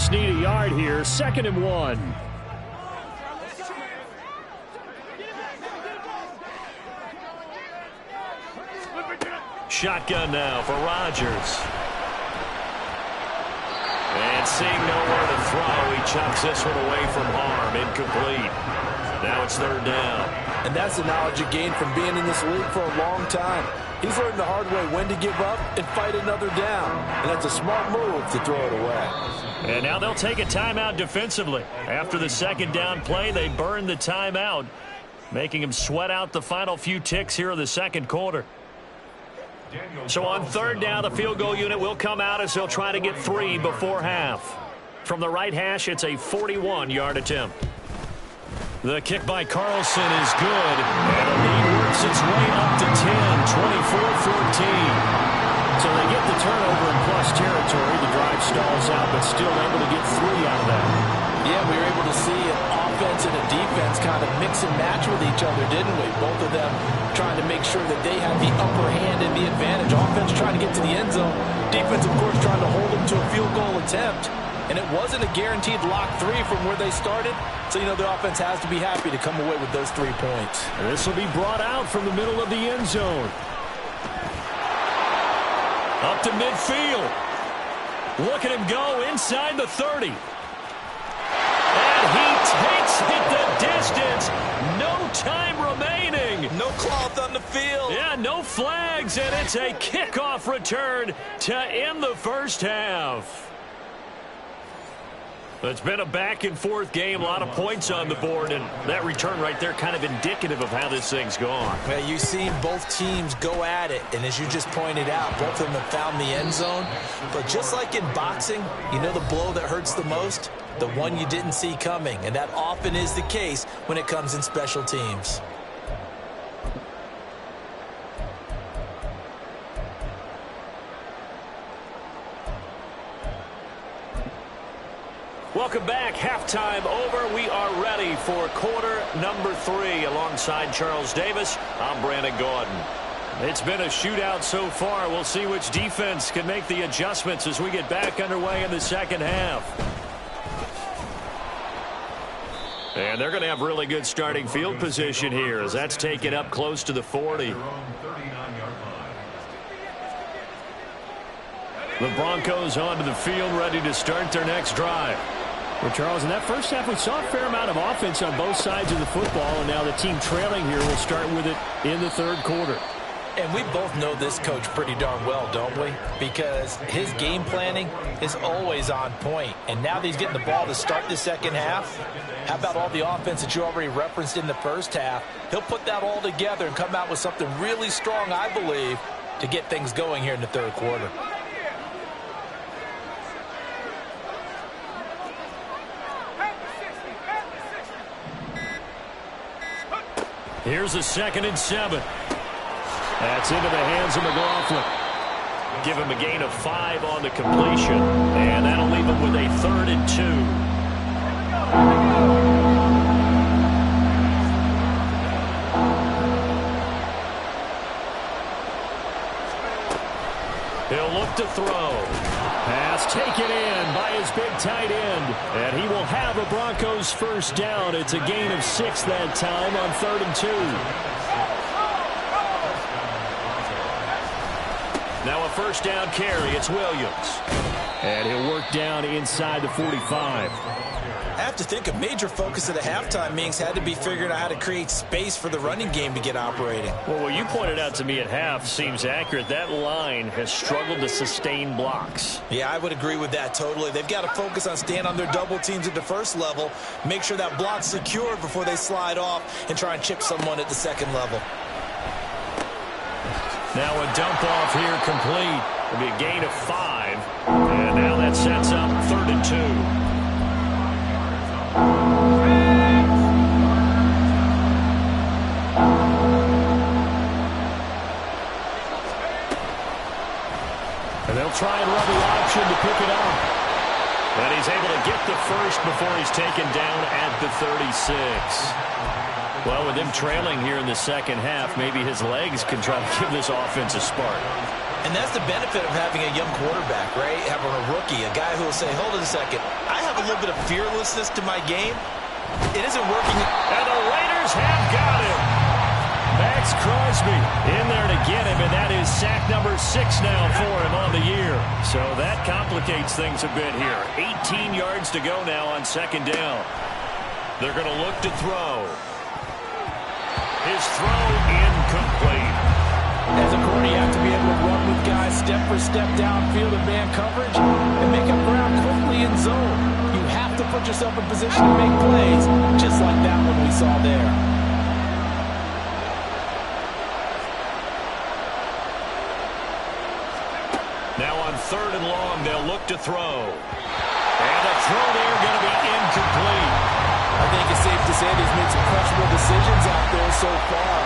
just need a yard here. 2nd and 1. Shotgun now for Rodgers. And seeing nowhere to throw, he chucks this one away from harm. Incomplete. Now it's 3rd down. And that's the knowledge he gained from being in this league for a long time. He's learned the hard way when to give up and fight another down. And that's a smart move to throw it away. And now they'll take a timeout defensively. After the 2nd down play, they burn the timeout, making him sweat out the final few ticks here in the 2nd quarter. So on 3rd down, the field goal unit will come out as they'll try to get 3 before half. From the right hash, it's a 41-yard attempt. The kick by Carlson is good, and the lead works its way up to 10, 24-14. So they get the turnover in plus territory. The drive stalls out, but still able to get 3 out of that. Yeah, we were able to see an offense and a defense kind of mix and match with each other, didn't we? Both of them trying to make sure that they had the upper hand and the advantage. Offense trying to get to the end zone. Defense, of course, trying to hold them to a field goal attempt. And it wasn't a guaranteed lock 3 from where they started. So, you know, the offense has to be happy to come away with those 3 points. And this will be brought out from the middle of the end zone. Up to midfield. Look at him go inside the 30. And he takes it the distance. No time remaining. No cloth on the field. Yeah, no flags, and it's a kickoff return to end the 1st half. It's been a back-and-forth game, a lot of points on the board, and that return right there kind of indicative of how this thing's gone. Well, you've seen both teams go at it, and as you just pointed out, both of them have found the end zone. But just like in boxing, you know the blow that hurts the most? The one you didn't see coming, and that often is the case when it comes in special teams. Welcome back. Halftime over. We are ready for quarter number 3. Alongside Charles Davis, I'm Brandon Gaudin. It's been a shootout so far. We'll see which defense can make the adjustments as we get back underway in the 2nd half. And they're going to have really good starting field position here as that's taken up close to the 40. The Broncos onto the field, ready to start their next drive. Well, Charles, in that first half, we saw a fair amount of offense on both sides of the football, and now the team trailing here will start with it in the 3rd quarter. And we both know this coach pretty darn well, don't we? Because his game planning is always on point. And now that he's getting the ball to start the 2nd half, how about all the offense that you already referenced in the 1st half? He'll put that all together and come out with something really strong, I believe, to get things going here in the 3rd quarter. Here's a 2nd and 7. That's into the hands of McLaughlin. Give him a gain of 5 on the completion, and that'll leave him with a 3rd and 2. He'll look to throw. Pass taken in by his big tight end. And he will have a Broncos 1st down. It's a gain of 6 that time on 3rd and 2. Now a 1st down carry. It's Williams. And he'll work down inside the 45. I have to think a major focus of the halftime meetings had to be figuring out how to create space for the running game to get operating. Well, what you pointed out to me at half seems accurate. That line has struggled to sustain blocks. Yeah, I would agree with that totally. They've got to focus on staying on their double teams at the 1st level, make sure that block's secured before they slide off and try and chip someone at the 2nd level. Now a dump off here complete. It'll be a gain of 5. And now that sets up 3rd and 2. And they'll try and run the option to pick it up. And he's able to get the 1st before he's taken down at the 36. Well, with him trailing here in the 2nd half, maybe his legs can try to give this offense a spark. And that's the benefit of having a young quarterback, right? Having a rookie, a guy who will say, hold on a second, I have a little bit of fearlessness to my game. It isn't working. And the Raiders have got him. Max Crosby in there to get him, and that is sack number 6 now for him on the year. So that complicates things a bit here. 18 yards to go now on second down. They're going to look to throw. His throw incomplete. As a corner, you have to be able to run with guys step for step downfield in man coverage and make up ground quickly in zone. You have to put yourself in position to make plays, just like that one we saw there. Now on 3rd and long, they'll look to throw. And the throw there going to be incomplete. I think it's safe to say he's made some questionable decisions out there so far.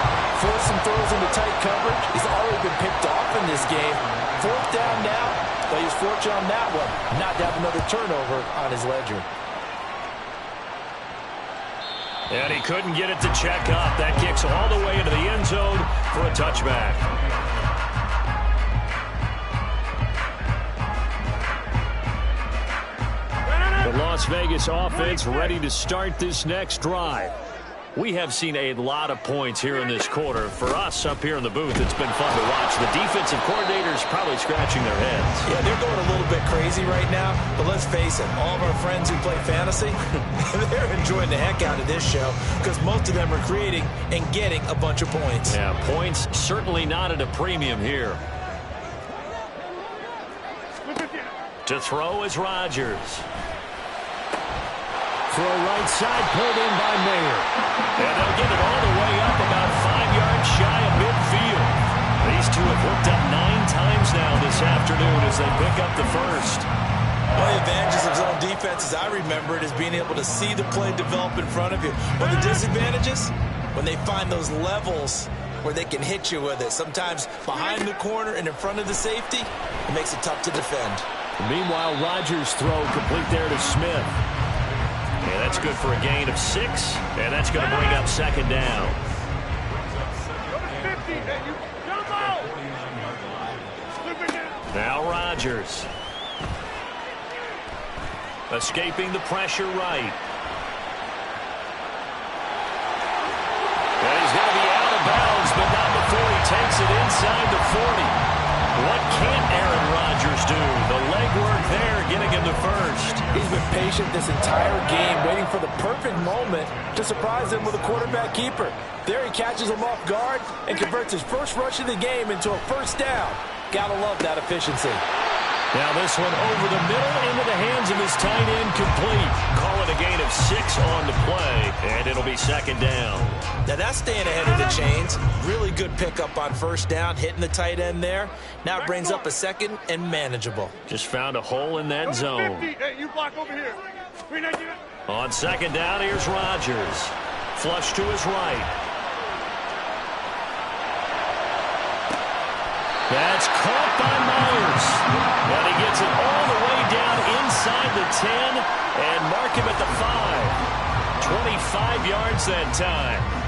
Forced some throws into tight coverage. He's already been picked off in this game. 4th down now, but he's fortunate on that one, not to have another turnover on his ledger. And he couldn't get it to check up. That kicks all the way into the end zone for a touchback. The Las Vegas offense ready to start this next drive. We have seen a lot of points here in this quarter. For us up here in the booth, it's been fun to watch. The defensive coordinators probably scratching their heads. Yeah, they're going a little bit crazy right now, but let's face it, all of our friends who play fantasy, they're enjoying the heck out of this show because most of them are creating and getting a bunch of points. Yeah, points certainly not at a premium here. To throw is Rodgers. Throw right side, pulled in by Mayer. And they'll get it all the way up about 5 yards shy of midfield. These two have hooked up 9 times now this afternoon as they pick up the first. One of the advantages of zone defense, as I remember it, is being able to see the play develop in front of you. One of the disadvantages, when they find those levels where they can hit you with it. Sometimes behind the corner and in front of the safety, it makes it tough to defend. Meanwhile, Rodgers' throw complete there to Smith. And that's good for a gain of 6, and that's going to bring up second down. Now Rodgers. Escaping the pressure right. And he's going to be out of bounds, but not before he takes it inside the 40. What can't Aaron Rodgers do? The legwork there getting him to first. He's been patient this entire game, waiting for the perfect moment to surprise him with a quarterback keeper. There he catches him off guard and converts his first rush of the game into a first down. Gotta love that efficiency. Now this one over the middle into the hands of his tight end, complete. Call it a gain of 6 on the play, and it'll be second down. Now that's staying ahead of the chains. Really good pickup on first down, hitting the tight end there. Now it brings up a second and manageable. Just found a hole in that zone. Hey, you block over here. On second down, here's Rodgers. Flush to his right. That's caught by Myers. But he gets it all the way down inside the 10 and mark him at the 5. 25 yards that time.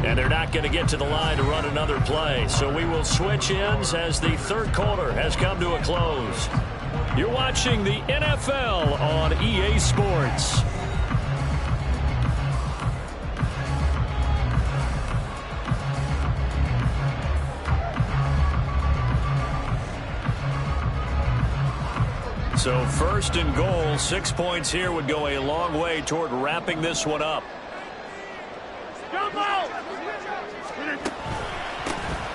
And they're not going to get to the line to run another play. So we will switch ends as the third quarter has come to a close. You're watching the NFL on EA Sports. So first and goal, 6 points here would go a long way toward wrapping this one up.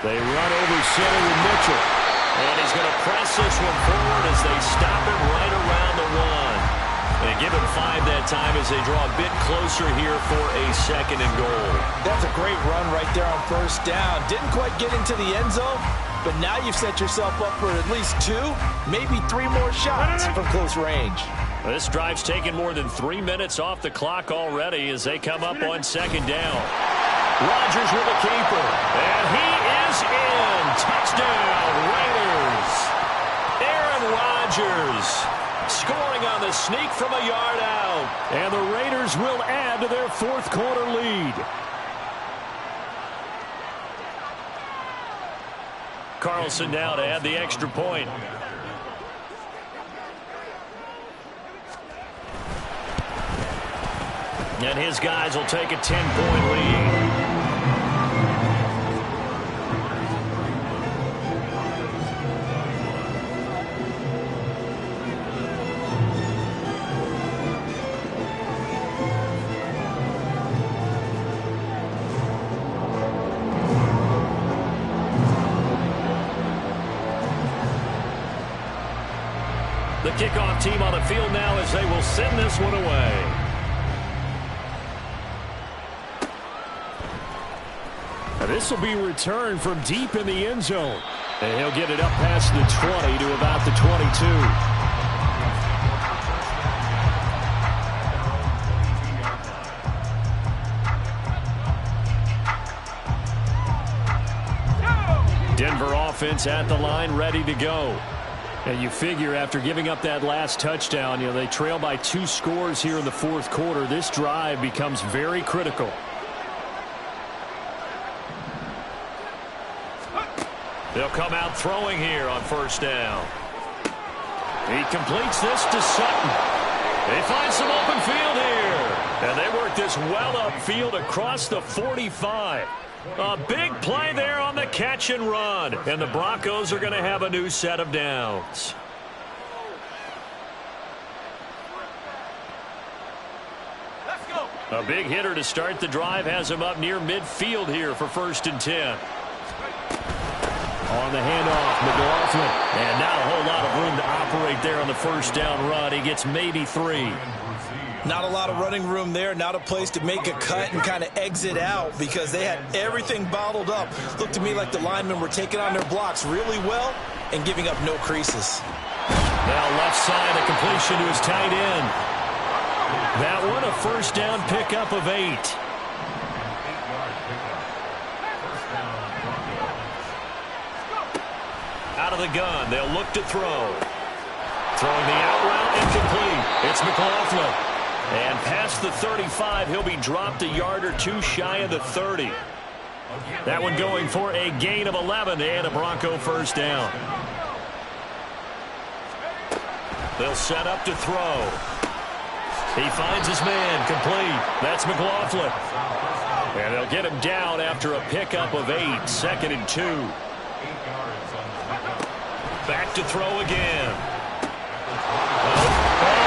They run over center with Mitchell. And he's going to press this one forward as they stop him right around the 1. They give him 5 that time as they draw a bit closer here for a second and goal. That's a great run right there on first down. Didn't quite get into the end zone, but now you've set yourself up for at least 2, maybe 3 more shots from close range. This drive's taken more than 3 minutes off the clock already as they come up on second down. Rodgers with a keeper, and he is in. Touchdown, Raiders. Aaron Rodgers scoring on the sneak from a yard out. And the Raiders will add to their fourth quarter lead. Carlson now to add the extra point. And his guys will take a 10-point lead. The kickoff team on the field now as they will send this one away. This will be returned from deep in the end zone. And he'll get it up past the 20 to about the 22. Denver offense at the line, ready to go. And you figure after giving up that last touchdown, they trail by 2 scores here in the fourth quarter. This drive becomes very critical. They'll come out throwing here on first down. He completes this to Sutton. They find some open field here. And they work this well upfield across the 45. A big play there on the catch and run. And the Broncos are going to have a new set of downs. Let's go. A big hitter to start the drive has him up near midfield here for 1st and 10. On the handoff, McLaughlin. And not a whole lot of room to operate there on the first down run. He gets maybe 3. Not a lot of running room there. Not a place to make a cut and kind of exit out because they had everything bottled up. Looked to me like the linemen were taking on their blocks really well and giving up no creases. Now left side, a completion to his tight end. That one a first down pickup of 8. Out of the gun, they'll look to throw. Throwing the out route, incomplete. It's McLaughlin. And past the 35, he'll be dropped a yard or 2 shy of the 30. That one going for a gain of 11 and a Bronco first down. They'll set up to throw. He finds his man, complete. That's McLaughlin. And they'll get him down after a pickup of 8, 2nd and 2. Back to throw again. Oh,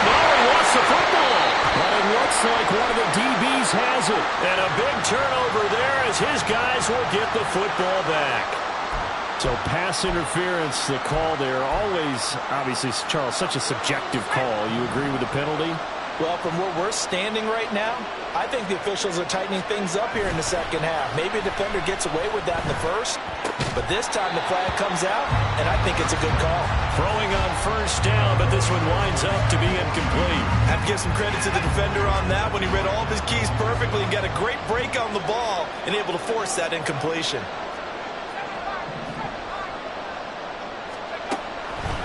no, he lost the football. But it looks like one of the DBs has it. And a big turnover there as his guys will get the football back. So pass interference, the call there, always, obviously, Charles, such a subjective call. You agree with the penalty? Well, from where we're standing right now, I think the officials are tightening things up here in the second half. Maybe a defender gets away with that in the first, but this time the flag comes out, and I think it's a good call. Throwing on first down, but this one winds up to be incomplete. I have to give some credit to the defender on that when he read all of his keys perfectly and got a great break on the ball and able to force that incompletion.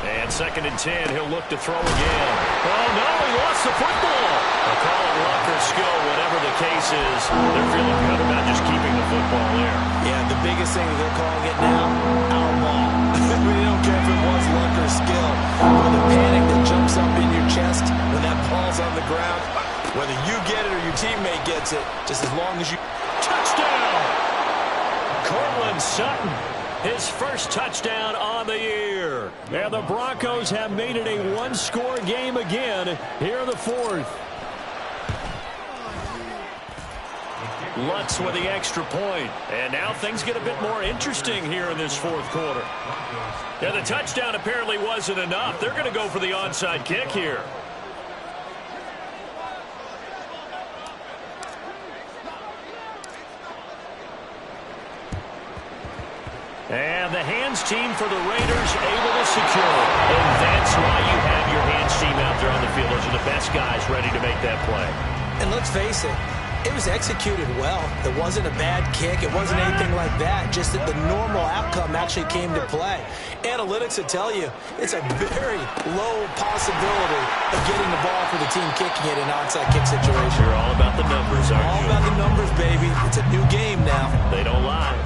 And 2nd and 10, he'll look to throw again. Oh, no, he lost the football. They'll call it luck or skill, whatever the case is. They're feeling good about just keeping the football there. Yeah, the biggest thing that they're calling it now, our ball. They don't care if it was luck or skill. Or the panic that jumps up in your chest when that ball's on the ground. Whether you get it or your teammate gets it, just as long as you... Touchdown! Courtland Sutton. His first touchdown on the year. And the Broncos have made it a one-score game again here in the fourth. Lutz with the extra point. And now things get a bit more interesting here in this fourth quarter. Yeah, the touchdown apparently wasn't enough. They're going to go for the onside kick here. And the hands team for the Raiders able to secure. And that's why you have your hands team out there on the field. Those are the best guys ready to make that play. And let's face it, it was executed well. It wasn't a bad kick. It wasn't anything like that. Just that the normal outcome actually came to play. Analytics will tell you it's a very low possibility of getting the ball for the team kicking it in an onside kick situation. You're all about the numbers, aren't you? All about the numbers, baby. It's a new game now. They don't lie.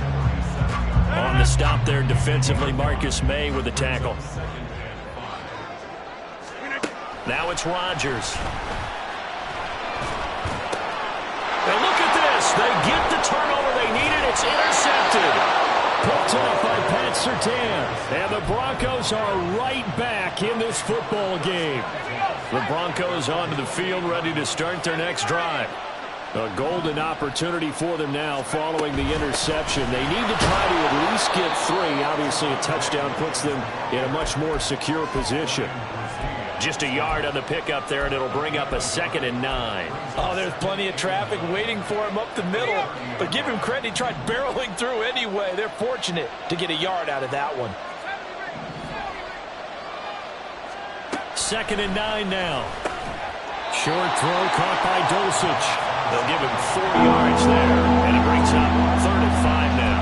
On the stop there defensively, Marcus May with the tackle. Now it's Rodgers. And look at this. They get the turnover they needed. It's intercepted. Picked off by Pat Surtain. And the Broncos are right back in this football game. The Broncos onto the field ready to start their next drive. A golden opportunity for them now following the interception. They need to try to at least get 3. Obviously, a touchdown puts them in a much more secure position. Just a yard on the pickup there, and it'll bring up a 2nd and 9. Oh, there's plenty of traffic waiting for him up the middle. But give him credit, he tried barreling through anyway. They're fortunate to get a yard out of that one. 2nd and 9 now. Short throw caught by Dulcich. They'll give him 4 yards there, and it brings up 3rd and 5 now.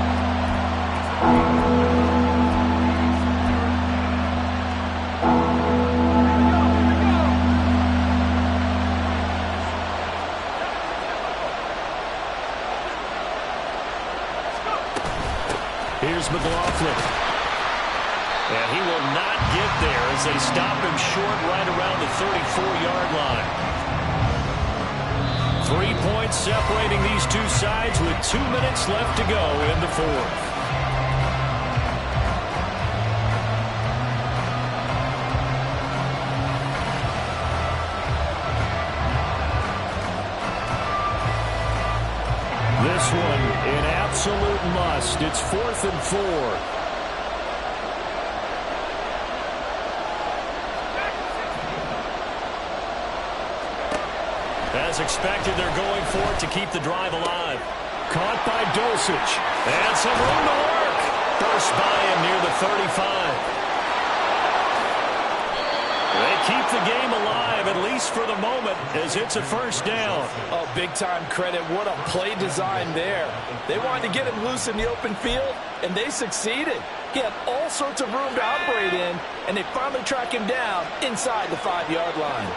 Here's McLaughlin. And he will not get there as they stop him short right around the 34-yard line. 3 points separating these two sides with 2 minutes left to go in the 4th. This one an absolute must. It's 4th and 4. As expected, they're going for it to keep the drive alive. Caught by Dulcich. And some room to work. First by him near the 35. They keep the game alive, at least for the moment, as it's a first down. Oh, big-time credit. What a play design there. They wanted to get him loose in the open field, and they succeeded. He had all sorts of room to operate in, and they finally track him down inside the 5-yard line.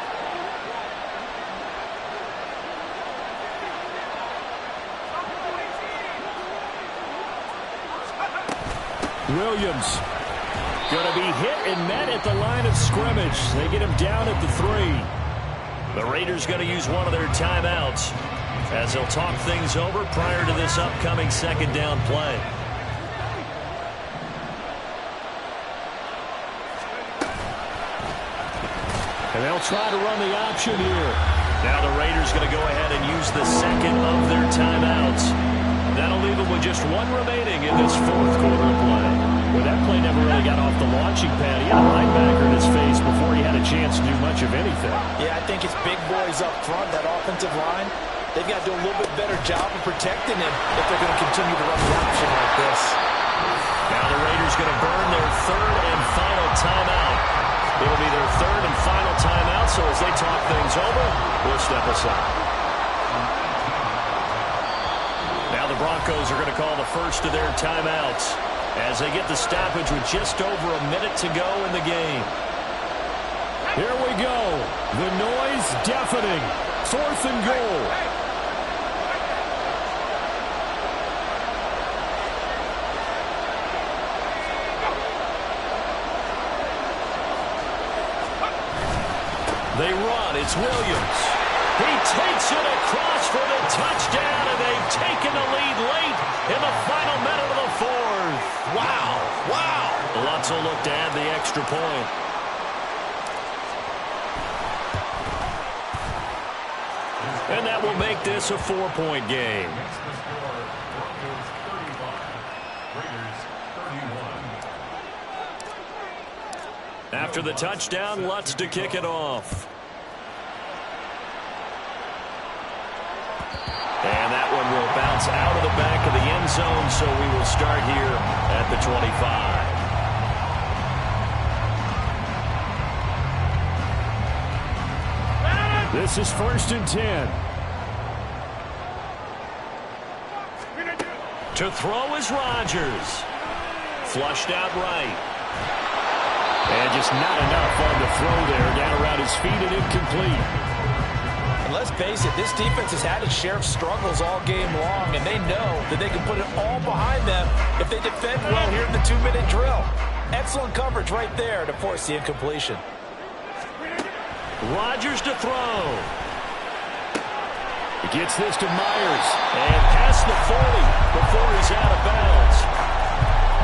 Williams going to be hit and met at the line of scrimmage. They get him down at the 3. The Raiders going to use one of their timeouts as they'll talk things over prior to this upcoming 2nd down play. And they'll try to run the option here. Now the Raiders going to go ahead and use the 2nd of their timeouts. That'll leave them with just 1 remaining in this 4th quarter play. Well, that play never really got off the launching pad. He had a linebacker in his face before he had a chance to do much of anything. Yeah, I think it's big boys up front, that offensive line. They've got to do a little bit better job of protecting him if they're going to continue to run the option like this. Now the Raiders going to burn their 3rd and final timeout. It'll be their 3rd and final timeout, so as they talk things over, we'll step aside. Now the Broncos are going to call the first of their timeouts as they get the stoppage with just over a minute to go in the game. Here we go. The noise deafening. 4th and goal. They run. It's Williams. He takes it across for the touchdown, and they've taken the lead late in the final minute of the 4th. Wow. Wow. Lutz will look to add the extra point. And that will make this a 4-point game. After the touchdown, Lutz to kick it off. And that one will bounce out of the back of the end zone, so we will start here at the 25. This is 1st and 10. To throw is Rodgers. Flushed out right. And just not enough on the throw there. Down around his feet and incomplete. And let's face it, this defense has had its share of struggles all game long, and they know that they can put it all behind them if they defend well here in the 2-minute drill. Excellent coverage right there to force the incompletion. Rodgers to throw. He gets this to Myers. And past the 40 before he's out of bounds.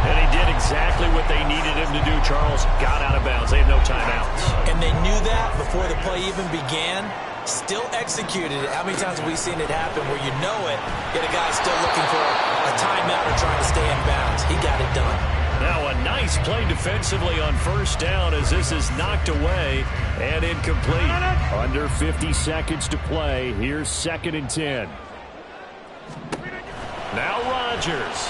And he did exactly what they needed him to do, Charles. Got out of bounds. They have no timeouts. And they knew that before the play even began. Still executed it. How many times have we seen it happen where you know it, yet a guy's still looking for a timeout or trying to stay in bounds? He got it done. Now a nice play defensively on 1st down as this is knocked away and incomplete. Under 50 seconds to play. Here's 2nd and 10. Now Rodgers.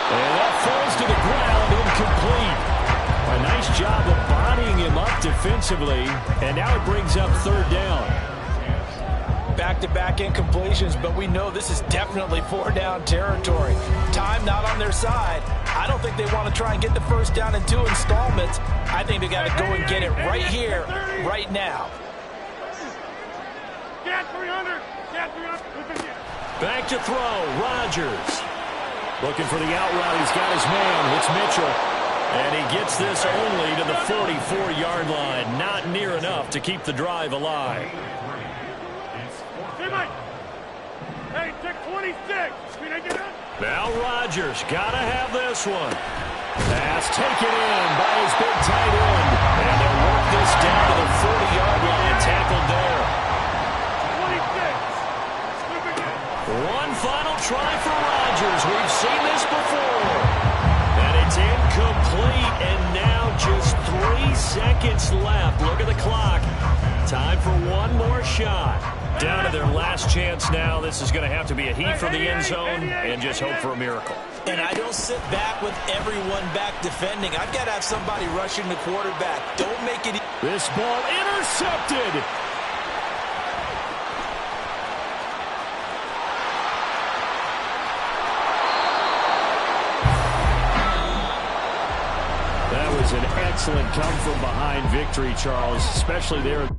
And that falls to the ground, incomplete. A nice job of bodying him up defensively, and now it brings up 3rd down. Back-to-back incompletions, but we know this is definitely 4-down territory. Time not on their side. I don't think they want to try and get the 1st down in 2 installments. I think they got to go and get it right here, right now. Back to throw, Rodgers. Looking for the out route. He's got his man. It's Mitchell. And he gets this only to the 44-yard line. Not near enough to keep the drive alive. Hey, check 26. Now Rodgers, gotta have this one. Pass taken in by his big tight end. And they'll work this down to the 40-yard line, tackled there. 26. One final try for Rodgers. We've seen this before. And it's incomplete, and now just 3 seconds left. Look at the clock. Time for one more shot. Down to their last chance now. This is going to have to be a heave from the end zone and just hope for a miracle. And I don't sit back with everyone back defending. I've got to have somebody rushing the quarterback. Don't make it. This ball intercepted. That was an excellent come from behind victory, Charles, especially there.